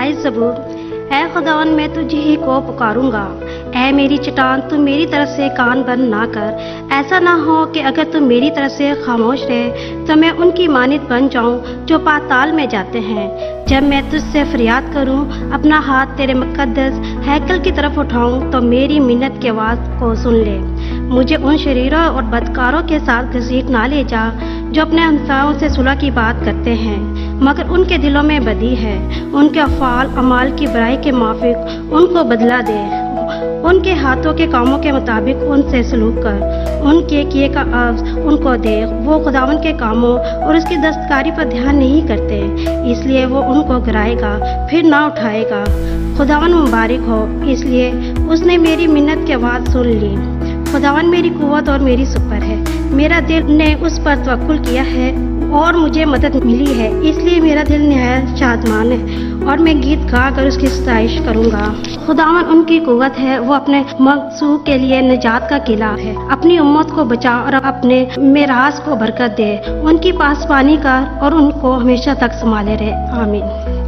आए ज़बूर। ऐ खुदावन मैं तुझे ही को पुकारूंगा, ऐ मेरी चट्टान तू मेरी तरफ से कान बंद ना कर। ऐसा ना हो कि अगर तू मेरी तरफ से खामोश रहे तो मैं उनकी मानित बन जाऊं जो पाताल में जाते हैं। जब मैं तुझसे फरियाद करूं, अपना हाथ तेरे मुकद्दस हैकल की तरफ उठाऊं तो मेरी मिन्नत की आवाज़ को सुन ले। मुझे उन शरीरों और बदकारों के साथ घसीट ना ले जा जो अपने हमसायों से सुलह की बात करते हैं मगर उनके दिलों में बदी है। उनके अफ़ाल अमाल की बुराई के माफिक उनको बदला दे। उनके हाथों के कामों के मुताबिक उनसे सलूक कर, उनके किए का अव्ज उनको दे। वो खुदावन के कामों और उसकी दस्तकारी पर ध्यान नहीं करते, इसलिए वो उनको गिराएगा फिर ना उठाएगा। खुदावन मुबारक हो, इसलिए उसने मेरी मिन्नत की आवाज़ सुन ली। खुदावन मेरी कुव्वत और मेरी सुपर है, मेरा दिल ने उस पर तवक्कुल किया है और मुझे मदद मिली है, इसलिए मेरा दिल निहायत शादमान है और मैं गीत गा कर उसकी सताइश करूंगा। खुदावन उनकी कुव्वत है, वो अपने मकसूद के लिए निजात का किला है। अपनी उम्मत को बचा और अपने मेरास को बरकत दे। उनकी पासबानी कर और उनको हमेशा तक संभाले रहे। आमीन।